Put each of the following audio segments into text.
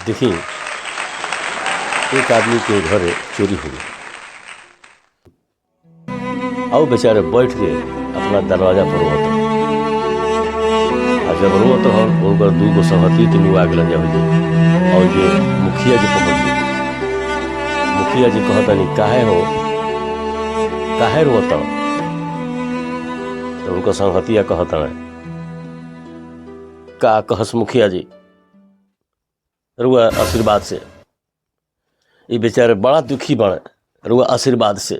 देखिए, एक आदमी के घर चोरी हो गई और बेचारे बैठ के अपना दरवाजा पर रोता और जब रोत हो उनकर दू गो सहती के नुआ के लंजा हो जाए और ये मुखिया जी पहुँच गए। मुखिया जी कहता नहीं काहे रोता तो उनको संहतिया कहता है का कहस मुखिया जी रुआ आशीर्वाद से ये बेचारे बड़ा दुखी बने रुआ आशीर्वाद से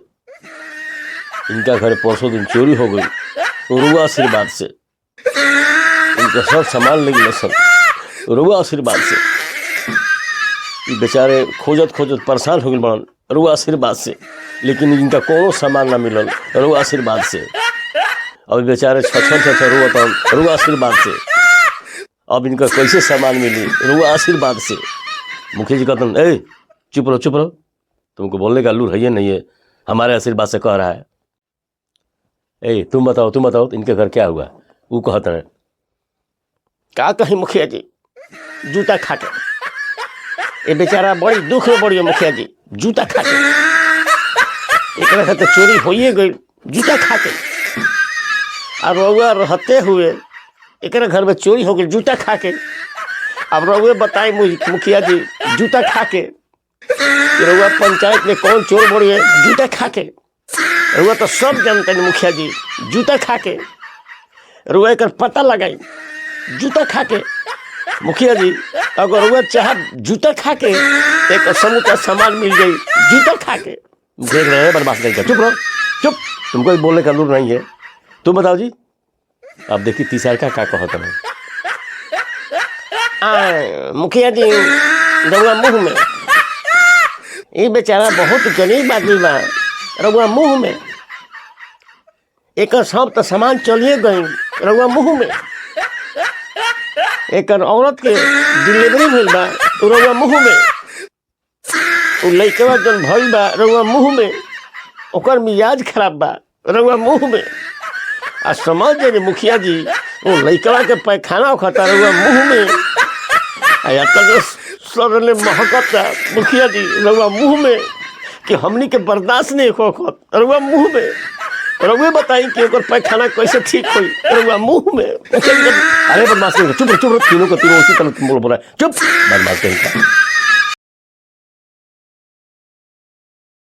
इनका घर परसों दिन चोरी हो गई तो रुआ आशीर्वाद से इनका सब सामान ले गया सब रुआ आशीर्वाद से ये बेचारे खोजत परेशान हो गए बड़न रुआ आशीर्वाद से लेकिन इनका कोनो सामान ना मिलल रुआ आशीर्वाद से अब बेचारे छछन रुआ रुआ आशीर्वाद से अब इनका कैसे सामान मिली रुआ आशीर्वाद से। मुखिया जी कहते हैं चुप रहो तुमको बोलने का लूर है ये नहीं है हमारे आशीर्वाद से कह रहा है। तुम बताओ इनके घर क्या हुआ। वो कहते हैं क्या कहीं मुखिया जी जूता खा के ये बेचारा बड़ी दुख में बड़ी है मुखिया जी जूता खा के एक तो चोरी हो गई जूता खा के और रउआ रहते हुए एक घर में चोरी हो गई जूता खा के। अब रउआ बताई मुखिया जी जूता खा के रउआ पंचायत में कौन चोर बड़ी है जूता खा के रउआ तो सब जानते हैं मुखिया जी जूता खा के रउआ एक पता लगाई जूता खा के। मुखिया जी अगर रउआ चाह जूता खा के एक समूचा सामान मिल गई जूता खा के देख रहे हैं बर्बाद नहीं कर चुप रहो चुप तुमको बोलने का लूर नहीं है। तुम बताओ जी अब देखिए तीसरा क्या कहता है मुखिया जी रउआ मुँह में ये बेचारा बहुत गरीब आदमी बा रउआ मुँह में एक सब तो सामान चलिए गई रउआ मुँह में एक औरत के डिलीवरी भइल बा रउआ मुँह में लइकवा जन भइल बा रउआ मुँह में ओकर मिजाज खराब बा रउआ मुँह में आ समझ जाए मुखिया जी वो लइकवा के पैखाना खाता रउआ मुँह में या सरले महकता मुखिया जी रउआ मुँह में कि हमनी के बर्दाश्त नहीं होखत रउआ मुँह में रउआ बताई कि ओकर पैखाना कैसे ठीक होई रउआ मुँह में। अरे बदमाश नहीं चुप तीनों को तीनों उसी तरह बोल रहा है चुप बदमाश नहीं।